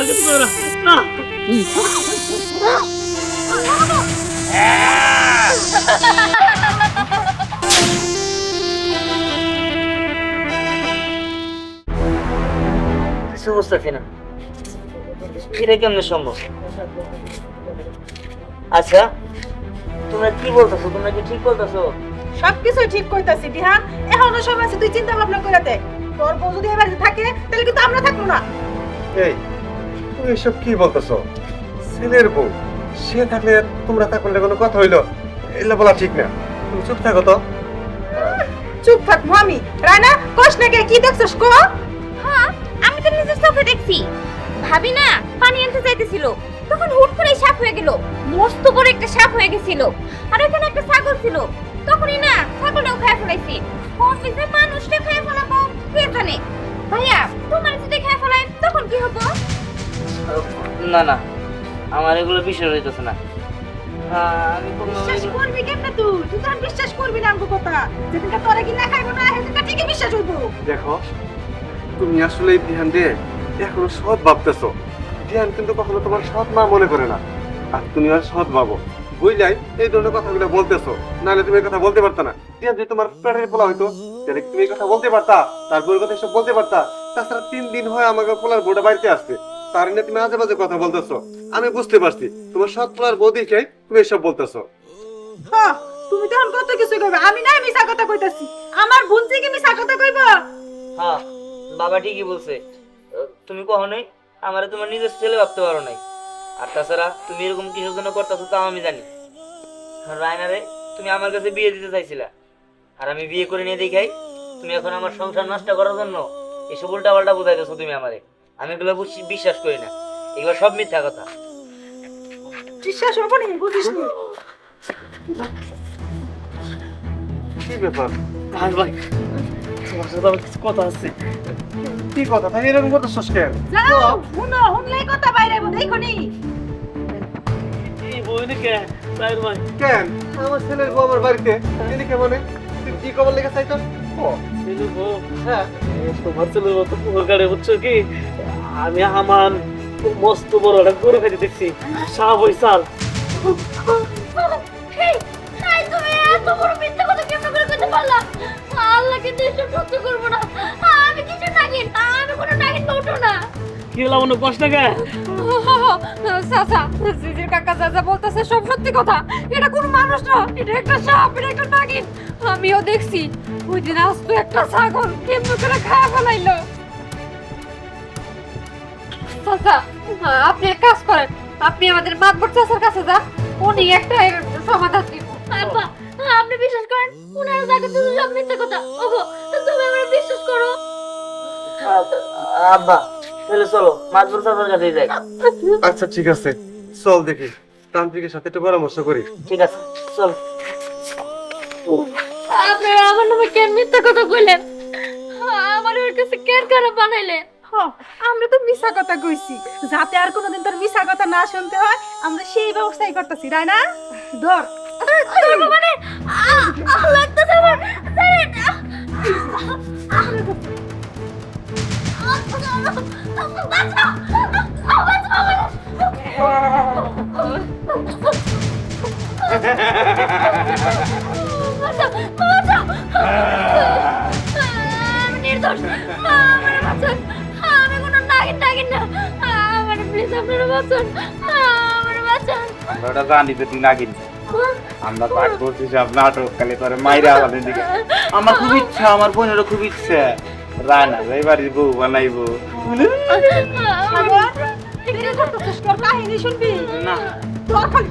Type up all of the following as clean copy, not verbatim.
কিছু করো না না কিছু বুঝতেছি না এটা কেমনে সম্ভব? আচ্ছা তোমরা কি বলতেছো? তোমরা কি ঠিক বলতেছো? সবকিছু ঠিক কইতাছি বিহান, এখনো সময় আছে, তুই চিন্তা ভাবনা করে দে। তোর বউ যদি এবার থাকে তাহলে কিন্তু আমরা থাকবো না। এই তুমি এসব কি বলতেছো? ছেলের বউ সে থাকলে তোমরা থাকলে না কোনো কথা হইলো? এগুলো বলা ঠিক না, তুমি চুপ থাকো তো। চুপ থাকবো আমি? রায়না কস না কে, কি দেখছস কো? হ্যাঁ আমি তো নিজের চোখে দেখছি। ভাবি না পানি আনতে যাইতেছিল, তখন হুট করে সাপ হয়ে গেল। মস্ত বড় একটা সাপ হয়ে গেছিল, আর ওখানে একটা ছাগল ছিল। তখনই না ছাগলটাও খেয়ে ফেলাইছে। কোন পিছে মানুষটা খেয়ে ফেলাবো কে জানে। ভাইয়া তোমার যদি খেয়ে ফেলায় তখন কি হবো? না না, আমার এগুলো বিশ্বাস হইতেছে না। আমি কোনো বিশ্বাস করবি কেমনে তুই? তুই তো আর বিশ্বাস করবি না আমগো কথা। যেদিনটা তোরে কি না খাইবো না সেদিনটা ঠিকই বিশ্বাস হইবো। দেখো তুমি আসলে এই ধ্যান দিয়ে এখনো সৎ ভাবতেছো। ধ্যান কিন্তু কখনো তোমার সৎ মা মনে করে না, আর তুমি আর সৎ ভাবো বুঝলাই এই ধরনের কথাগুলো বলতেছো। নাহলে তুমি এই কথা বলতে পারতা না। ধ্যান যদি তোমার পেটের পোলা হইতো তাহলে তুমি এই কথা বলতে পারতা, তারপর কথা এসব বলতে পারতা। তাছাড়া 3 দিন হয় আমাকে পোলার বউটা বাড়িতে আসছে, তার নিয়ে তুমি আজে বাজে কথা বলতেছো। আমি বুঝতে পারছি তোমার সৎ পোলার বউ দেখে তুমি এসব বলতেছো। হ্যাঁ তুমি তো এখন কত কিছু কইবে, আমি না মিছা কথা কইতাছি। আমার বোনজি কি মিছা কথা কইবো? হ্যাঁ বাবা ঠিকই বলছে। তুমি কখনোই আমারে তোমার নিজের ছেলে ভাবতে পারো নাই। আর তাছাড়া তুমি এরকম কিসের জন্য করতেছো তাও আমি জানি। রায়নারে তুমি আমার কাছে বিয়ে দিতে চাইছিলা, আর আমি বিয়ে করে নিয়ে দেখাই তুমি এখন আমার সংসার নষ্ট করার জন্য এসব উল্টা পাল্টা বোঝাইতেছো তুমি আমারে। আমি এগুলো বিশ্বাস করি না, এগুলো সব মিথ্যা কথা। বিশ্বাস হবো না, বুঝিস নি? কি ব্যাপার? ভাই ভাই তোমার সাথে আমার কিছু কথা আছে। কি কথা? তাই এরকম করতেছস কেন? যাও শুনো, শুনলেই কথা বাইরে আইবো, দেখো নি? এই বইনে কে তাইর ভাই? কেন আমার ছেলের বউ আমার বাড়িতে তিনি কেমনে? তুই কি খবর লেগে চাইছস? এই বউ হ্যাঁ তোমার ছেলের মতো উপকারে বুঝছো কি? আমি আমার মস্ত বড় একটা গরু খাইতে দেখছি, সাপ ওই সাল। হেই হাই তুমি এত বড় মিথ্যা কথা কেমনে করে কইতে পারলা? আল্লাহ কিন্তু এসব সহ্য করব না। আমি কিছু নাগিন, আমি কোনো নাগিন বলতো না। কি হলো মনে কষ্ট কে? চাচা, জিজির কাকা যা যা বলতেছে সব সত্যি কথা। এটা কোনো মানুষ না, এটা একটা সাপ, এটা একটা নাগিন। আমিও দেখছি ওই দিন আসতো একটা ছাগল কেমন করে খাওয়া ফেলাইলো। চাচা আপনি এক কাজ করেন, আপনি আমাদের মাতবর চাচার কাছে যান, উনি একটা এর সমাধান দিব। আব্বা আপনি বিশ্বাস করেন উনার জায়গা তুমি সব মিথ্যা কথা। ওগো তুমি আমার বিশ্বাস করো। আব্বা তাহলে চলো মাঝবুর চাচার কাছেই যাই। আচ্ছা ঠিক আছে, চল দেখি তান্ত্রিকের সাথে একটু পরামর্শ করি। ঠিক আছে চল। আপনারা আমার নামে কেন মিথ্যা কথা কইলেন? আমার ওর কাছে কেন খারাপ বানাইলেন? আমরা তো মিছা কথা কইছি, যাতে আর কোনোদিন তোর মিছা কথা না শুনতে হয় আমরা সেই ব্যবস্থাই করতেছি, তাই না? ধর মানে লাগতেছে আমার। আমি নির্দোষ, আমার বাঁচান। আমি কোনো নাগিন নাগিন না, আমার প্লিজ আপনারা বাঁচান, আমার বাঁচান। আমরা ওটা জানি যে তুই নাগিন। আমরা তো আগ করছিস নাটক খালি করে মাইরা আমাদের দিকে। আমার খুব ইচ্ছা, আমার বোনেরও খুব ইচ্ছা রানা এবারই বউ বানাইবো। দেরি করতেছিস, তোর কাহিনী শুনবি না তোর খালি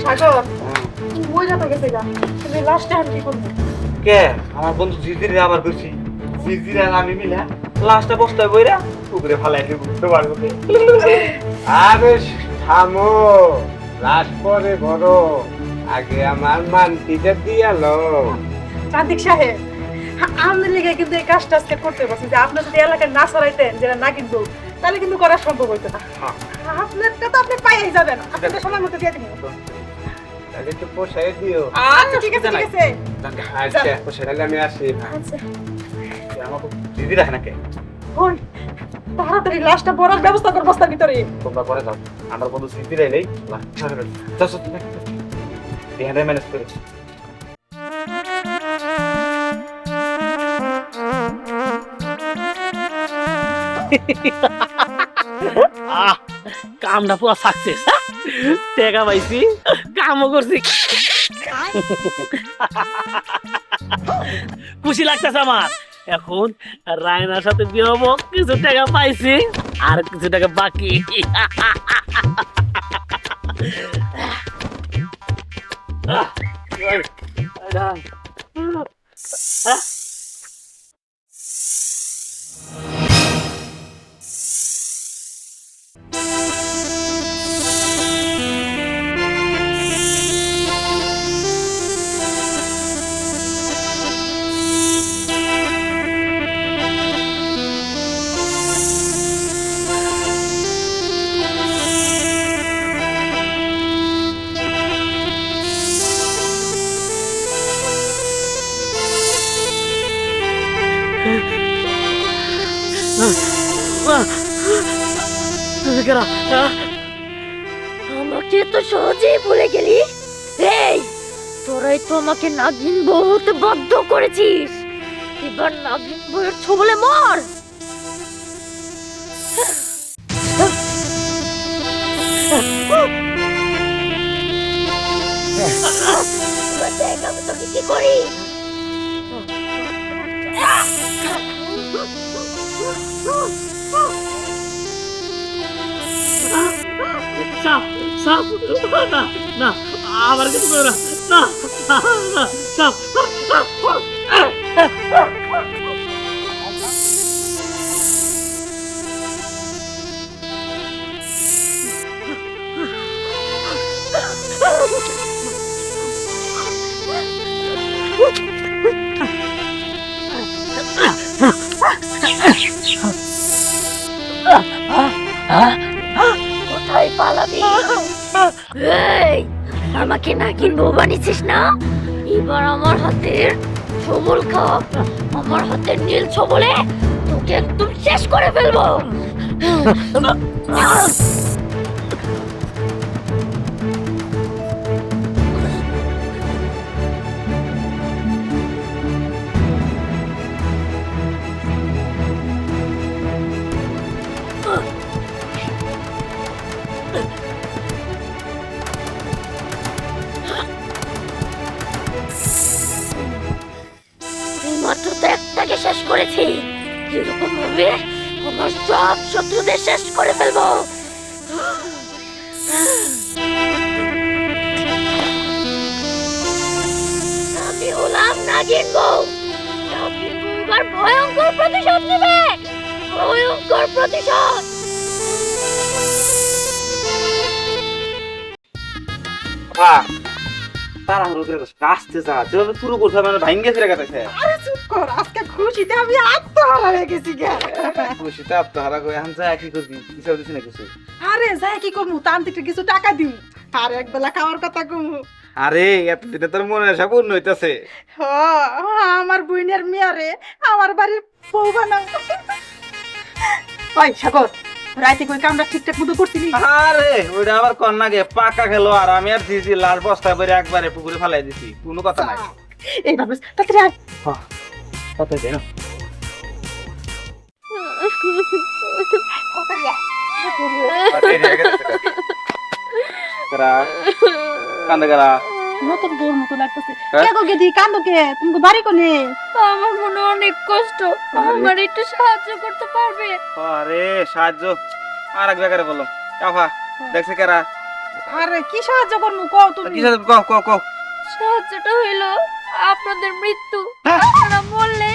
সাগর ওই রাতে গেছে গা, তুমি লাস্টে আর কি করবো? কে আমার বন্ধু জিজিরে আবার কইছি, জিজিরে আর আমি মিলা লাস্টটা বসতে বইরা পুকুরে ফালাই দিব তোমার মধ্যে। আরে থামো, লাশ পরে বড়, আগে আমার মানটিটা দিয়ালো। চাঁদিক সাহেব, আমাদের লেগে কিন্তু এই কাজটা আজকে করতে পারছি যে আপনি যদি এলাকায় না সরাইতেন যেটা না কিন্তু তাহলে কিন্তু করা সম্ভব হইতো না। আপনারটা তো আপনি পাইয়াই যাবেন, আপনাদের সময় মতো দিয়ে দিন। তাহলে একটু পোষাই দিও। আচ্ছা ঠিক আছে ঠিক আছে। আচ্ছা পোষাই, তাহলে আমি আসি। আচ্ছা আমাকে দিদি রাখে নাকি? হই, তাড়াতাড়ি লাশটা পরার ব্যবস্থা কর বস্তার ভিতরে। তোমরা করে যাও, আমার বন্ধু স্মৃতি রাইলেই ধ্যানে ম্যানেজ করে। কামটা পুরো সাকসেস, টাকা পাইছি, কামও করছি। খুশি লাগতেছে আমার। এখন রায়নার সাথে বিয়ে হবো, কিছু টাকা পাইছি আর কিছু টাকা বাকি। আমাকে তো সহজেই ভুলে গেলি। এই, তোরাই তো আমাকে নাগিন বউ হতে বাধ্য করেছিস। এবার নাগিন বউয়ের ছবলে মর। দেখ আমি তোকে কি করি। সাপ সাপ, না না, আমার কিছু করে না, না না, সাপ। কোথায় পালাবি? এই, আমাকে নাগিন বউ বানিয়েছিস না? এবার আমার হাতের ছবল খা। আমার হাতের নীল ছবলে তোকে একদম শেষ করে ফেলবো। মাত্র তো একটাকে শেষ করেছি, এরকম ভাবে আমার সব শত্রুদের শেষ করে ফেলবো। আমি হলাম নাগিন বউ। নাগিন বউ এবার ভয়ঙ্কর প্রতিশোধ নেবে, ভয়ঙ্কর প্রতিশোধ। তাড়াহুড়ো করে কাজতে যা, যেভাবে শুরু করতে হবে ভাঙ্গে ফিরে গেছে। আরে চুপ কর, আজকে খুশিতে আমি আত্মহারা হয়ে গেছি গে। খুশিতে আত্মহারা করে এখন যা কি করবি, হিসাব দিচ্ছি না কিছু। আরে যাই কি করবো, তান্ত্রিকটা কিছু টাকা দিম আর একবেলা খাওয়ার কথা কমু। আরে এতদিনে তোর মনে সব পূর্ণ হইতেছে। আমার বইনের মেয়ারে আমার বাড়ির বউ বানাও। ওই সাগর, রাইতে কই কামটা ঠিকঠাক মতো করছিলি? আরে ওইটা আবার কন্যাকে পাকা খেলো, আর আমি আর দিয়েছি লাল বস্তা করে একবারে পুকুরে ফেলাই দিছি, কোনো কথা নাই। এইভাবে তাড়াতাড়ি আয়। কথা দেন কান্দে করা নতুন বউর মতো লাগতেছে। হ্যাঁ? কে গো গেদি কান্দো কে? তুমি বাড়ি কোনে? আমার মনে অনেক কষ্ট, আমার একটু সাহায্য করতে পারবে? আরে সাহায্য আর এক জায়গায় বললাম কাফা দেখছে কেরা আরে কি সাহায্য করবো কও তুমি? কি সাহায্য কও কও কও। সাহায্যটা হইলো আপনাদের মৃত্যু। আপনারা মরলে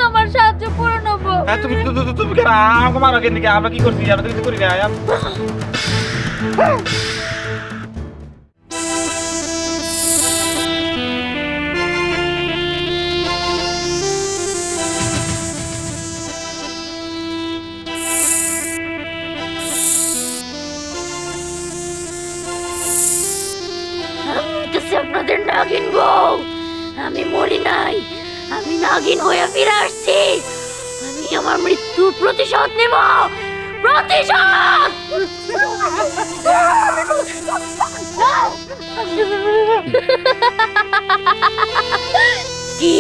আমার সাহায্য করে নেবো। হ্যাঁ তুমি তুমি কেন আমাকে মারো কেন দিকে? আমরা কি করছি? আমরা তো কিছু করি না। আপনাদের নাগিন বউ, আমি মরি নাই, আমি নাগিন হয়ে ফিরে আসছি। আমি আমার মৃত্যুর প্রতিশোধ নেব, প্রতিশোধ। কি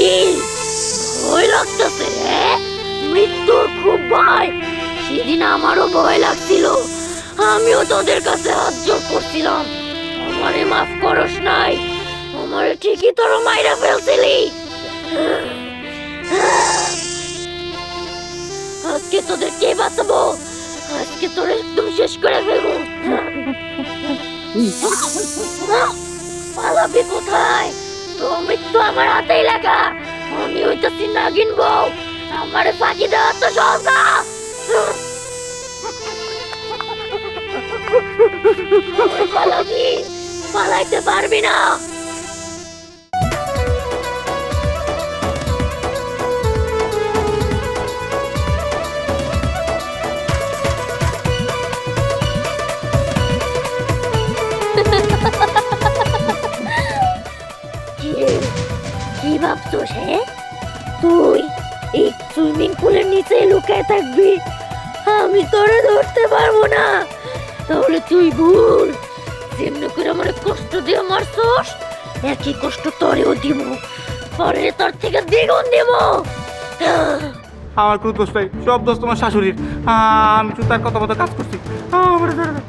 ভয় লাগতেছে? মৃত্যুর খুব ভয়। সেদিন আমারও ভয় লাগছিল, আমিও তোদের কাছে হাত জোর করছিলাম, আমারে মাফ করস নাই, আমারে ঠিকই তোর মাইরা ফেলছিলি। আজকে তোদের কে বাঁচাবো? আজকে তোর একদম শেষ করে ফেলবো। পালাবি কোথায়? তোর মৃত্যু আমার হাতেই লেখা। আমি হইতাছি নাগিন বউ, আমারে ফাঁকি দেওয়া তো সহজ না। পালাবি, পালাইতে পারবি না। কি ভাবছোস? হ্যাঁ, তুই এই সুইমিং পুলের নিচে লুকায় থাকবি, আমি তোরে ধরতে পারবো না। তাহলে তুই ভুল, যেমনি করে আমার কষ্ট দিয়ে মারছস, একই কষ্ট তোরেও দিব, পরে তোর থেকে দ্বিগুণ দিব। আমার কোনো দোষ নাই, সব দোষ তোমার শাশুড়ির। আমি তো তার কথা মতো কাজ করছি। আমারে ধরে দাও।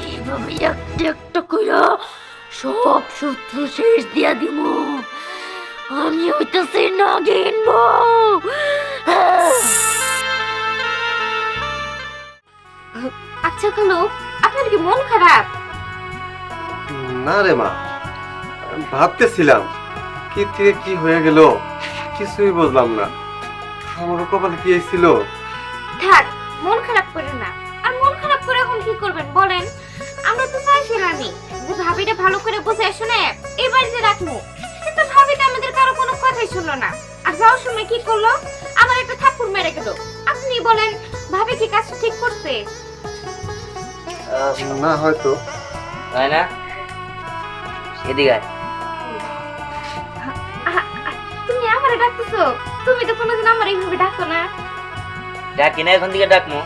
এইভাবে একটা একটা কইরা সব শত্রু শেষ দিয়া দিব। আমি হইতেছি নাগিন বউ। আচ্ছা খালু, আপনার কি মন খারাপ? না রে মা, ভাবতেছিলাম কি থেকে কি হয়ে গেল কিছুই বুঝলাম না। আমার কপালে কি ছিল? থাক, মন খারাপ করেন না। আর মন খারাপ করে এখন কি করবেন বলেন? আমরা তো চাইছিলামই যে ভাবিটা ভালো করে বুঝে শুনে এই বাড়িতে রাখবো, কিন্তু ভাবিটা আমাদের কারো কোনো কথাই শুনলো না। আর যাওয়ার সময় কি করলো? আমার একটা থাপ্পড় মেরে গেল। আপনি বলেন, ভাবি কি কাজটা ঠিক করছে? না হয়তো। তাই না? এদিকে আয়। তুমি আমারে ডাকতেছো? তুমি তো কোনোদিন আমার এইভাবে ডাকো না। ডাকি না, এখন থেকে ডাকমো।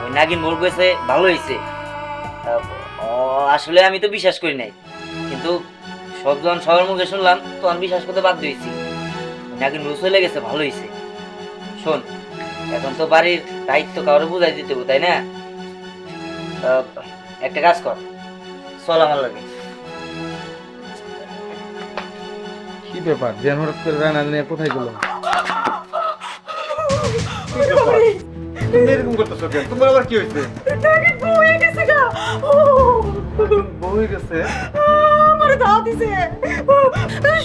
ওই নাগিন মোর গেছে, ভালো হয়েছে। আসলে আমি তো বিশ্বাস করি নাই, কিন্তু সব যখন সবার মুখে শুনলাম তখন বিশ্বাস করতে বাধ্য হয়েছি। নাগিন মোর চলে গেছে, ভালো হয়েছে। শোন, এখন তো বাড়ির দায়িত্ব কারো বুঝাই দিতে হবে, তাই না? একটা কাজ কর, চল আমার লাগে। কি ব্যাপার? জ্যান হঠাৎ করে রান্না নিয়ে কোথায় গেল? তুমি এরকম করতেছো কেন? তোমার আবার কি হয়েছে? নাগিন বউ হয়ে গেছে গা। বউ হয়ে গেছে? আমারে দাও দিছে।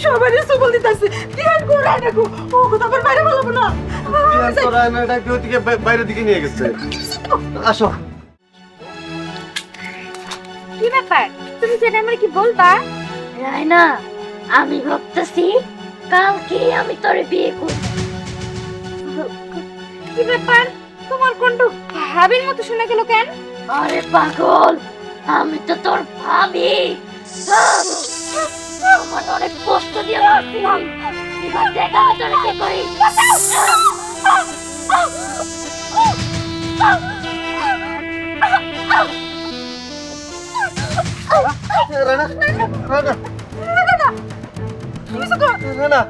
সবারই সুবল দিতাছে। ধ্যান করাই না গো। ও কথা আবার বাইরে বলবো না। ধ্যান করায় না, এটা কেউ দিকে বাইরের দিকে নিয়ে গেছে। আসো। কি ব্যাপার? তুমি সেটা আমার কি বলবা? রায়না, আমি ভাবতেছি কালকে আমি তোরে বিয়ে করব। কি ব্যাপার? তোমার কণ্ঠ ভাবির মতো শোনা গেল কেন? আরে পাগল, আমি তো তোর ভাবি। আমার অনেক কষ্ট দিয়ে মারছিলাম, এবার দেখা তোরে কে করি। রানা, রানা, রানা,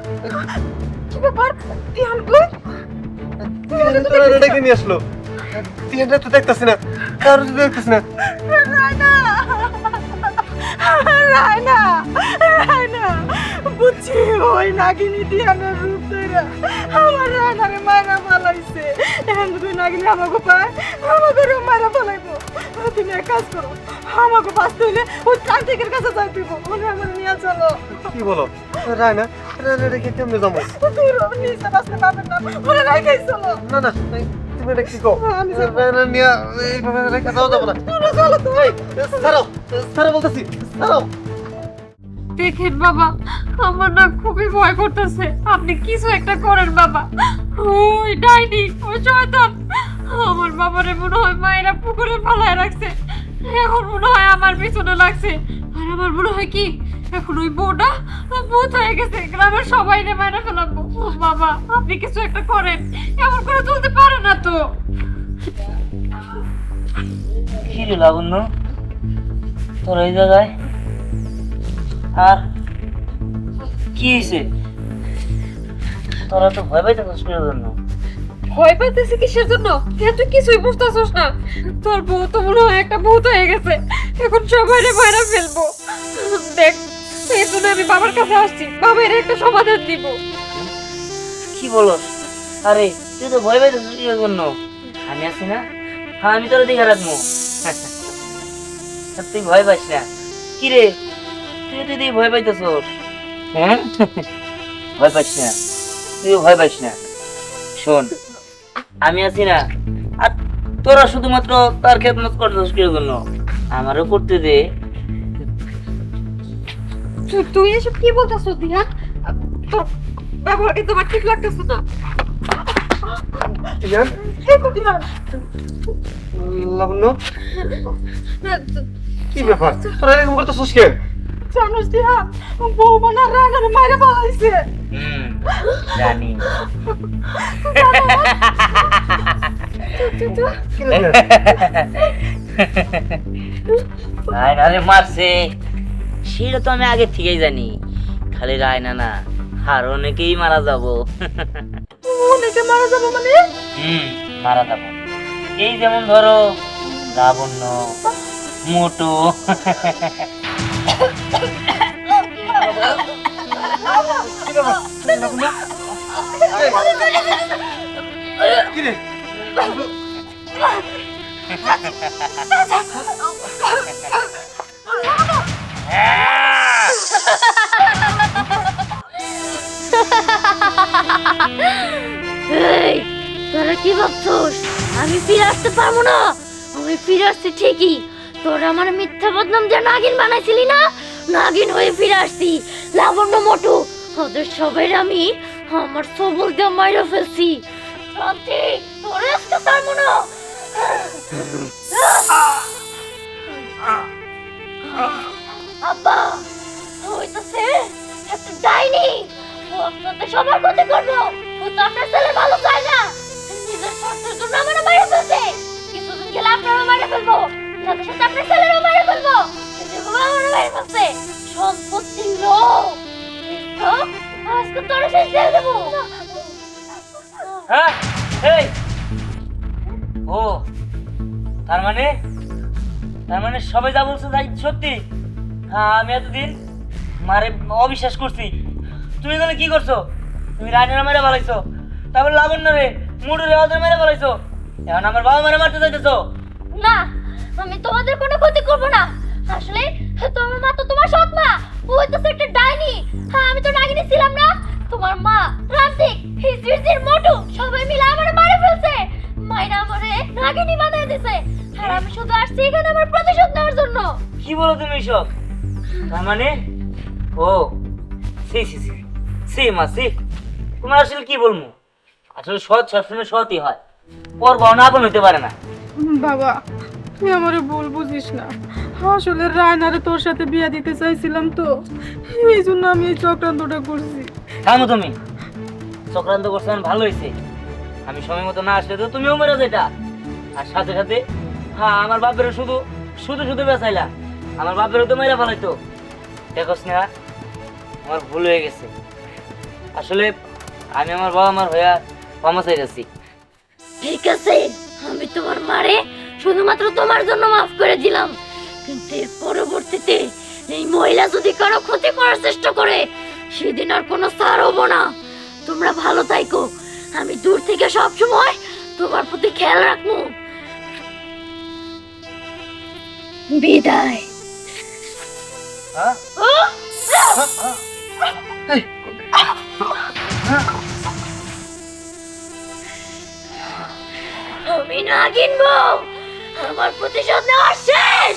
কি ব্যাপার? ধ্যান কই? ধ্যান ডেকে নিয়ে আসলো। ধ্যানটা তো দেখতেছি না, কারো তো দেখতেছি না। রায়না, রায়না রায়না বুঝছি ওই নাগিনী দিয়ানের রূপ ধরে আমার রায়নারে মারা ফালাইছে। এখন তুই নাগিনী আমাকে পায় আমাকে মারা ফালাইবো। তুমি এক কাজ করো, আমাকে বাঁচতে হইলে ওই কান্তিকের কাছে যাই তুই ওনে আমার নিয়ে চলো। কি বলো রায়না? রায়না রেখে কেমনে যাবো? তুই নিচে বাঁচতে পারবেন না, ওরা রাখাই চলো। না না তুমি এটা কি কো? রায়না নিয়ে এইভাবে রেখে যাওয়া যাবে না। তোরা চলো তুমি। ছাড়ো ছাড়ো বলতেছি, ছাড়ো। দেখেন বাবা, আমার না খুবই ভয় করতেছে। আপনি কিছু একটা করেন বাবা। ওই ডাইনি, ওই শয়তান আমার বাবারে মনে হয় মায়েরা পুকুরে ফালায় রাখছে। এখন মনে হয় আমার পিছনে লাগছে। আর আমার মনে হয় কি এখন ওই বউটা ভূত হয়ে গেছে, গ্রামের সবাই রে মায়েরা ফেলাবো। ও বাবা, আপনি কিছু একটা করেন, এমন করে চলতে পারে না তো। কি রে লাবণ্য, তোর এই জায়গায় আর কি হয়েছে? তোরা তো ভয় পাইতেছিস কিসের জন্য? ভয় পাইতেছি কিসের জন্য? তুই কিছুই বুঝতেছিস না। তোর বউ তো মনে হয় একটা ভূত হয়ে গেছে, এখন সবাই মারা ফেলবো। দেখ, এই জন্য আমি বাবার কাছে আসছি, বাবার একটা সমাধান দিব। কি বলস? আরে তুই তো ভয় পাইতেছিস কিসের জন্য? আমি আছি না, হ্যাঁ আমি তোরা দেখে রাখবো। তুই ভয় পাইস না। কি রে, তুই তুই ভয় পাইতেছস? হ্যাঁ, ভয় পাইস না, তুইও ভয় পাইস না। শোন, আমি আছি না, আর তোরা শুধুমাত্র তার খেদমত করতেছিস কিসের জন্য? আমারও করতে দে। তুই এসব কি বলতেছিস দিহান? তোর ব্যবহার কিন্তু আমার ঠিক লাগতেছে না। দিয়ান, লাবণ্য কি ব্যাপার? তোরা এরকম করতেছিস কেন? জানোস দিহান, বউ মানে রায়নারে মারা ফালাইছে। জানি। রায়নারে মারছে সেটা তো আমি আগে থেকেই জানি। খালি রায়না না, আর অনেকেই মারা যাবো। অনেকে মারা যাবে মানে? মারা যাবো। এই যেমন ধরো লাবণ্য, মোটু। কি রে? এই তোরা কি ভাবছস আমি ফিরে আসতে পারবো না? আমি ফিরে আসছি ঠিকই। তোরা আমার মিথ্যা বদনাম যে নাগিন বানাইছিলি না, নাগিন হয়ে ফিরে আসছি। লাবণ্য, মোটু, ওদের সবাই আমি আমার সবল দিয়ে মাইরা ফেলছি। শান্তি, তোরা আসতে পারবো না। আব্বা, হইতাছে একটা ডাইনি। ও আপনাদের সবার ক্ষতি করবো। ও তো আপনার ছেলে ভালো চায় না। নিজের স্বার্থের জন্য আমার মাইরা ফেলছে। কিছুদিন গেলে আপনারও মাইরা ফেলবো, সাথে সাথে আপনার ছেলেরও মাইরা ফেলবো। যেভাবে আমার মাইরা ফেলছে, সম্পত্তি লোক আজকে তোরা শেষ দিয়ে দেবো। হ্যাঁ, এই ও তার মানে সবাই যা বলছো তাই সত্যি? হ্যাঁ, আমি এতদিন মারে অবিশ্বাস করছি। তুমি এখানে কি করছো? তুমি রায়নারে মেরে ফেলাইছো, তারপর লাবণ্য রে, মুডু রে ওদের মেরে ফেলাইছো। এখন আমার বাবা মারে মারতে চাইতেছো? না, আমি তোমাদের কোনো ক্ষতি করব না। আসলে তোমার মা তো তোমার সৎ মা, ও তো একটা ডাইনি। হ্যাঁ, আমি তো নাগিনী ছিলাম না। তোমার মা, প্রান্তিক, হিজড়ির মোটু সবাই মিলে আমারে মারে ফেলছে। মাইরা আমারে নাগিনী বানিয়ে দিয়েছে। আর আমি শুধু আসছি এখানে আমার প্রতিশোধ নেওয়ার জন্য। কি বলো তুমি সব? তার মানে ও সি সি সি সি মা সি, তোমার আসলে কি বলবো? আসলে সৎ সবসময় সৎই হয়, পর গহনা আপন হইতে পারে না। বাবা, তুই আমারে ভুল বুঝিস না। আসলে রায়নারে তোর সাথে বিয়ে দিতে চাইছিলাম তো, এই জন্য আমি এই চক্রান্তটা করছি। থামো তুমি, চক্রান্ত করছো ভালো হয়েছে। আমি সময় মতো না আসলে তো তুমিও মেরে যেটা। আর সাথে সাথে হ্যাঁ, আমার বাপেরও শুধু শুধু শুধু বেচাইলা। আমার বাপেরও তো মেরে ফেলাইতো। দেখো স্নেহা, আমার ভুল হয়ে গেছে। আসলে আমি আমার বাবা মার হইয়া ক্ষমা চাইতেছি। ঠিক আছে, আমি তোমার মারে শুধুমাত্র তোমার জন্য মাফ করে দিলাম, কিন্তু এর পরবর্তীতে এই মহিলা যদি কারো ক্ষতি করার চেষ্টা করে সেদিন আর কোনো ছাড় হবো না। তোমরা ভালো থাইকো, আমি দূর থেকে সব সময় তোমার প্রতি খেয়াল রাখবো। বিদায়। আমি নাগিন বউ, আমার প্রতিশোধ নেওয়া শেষ।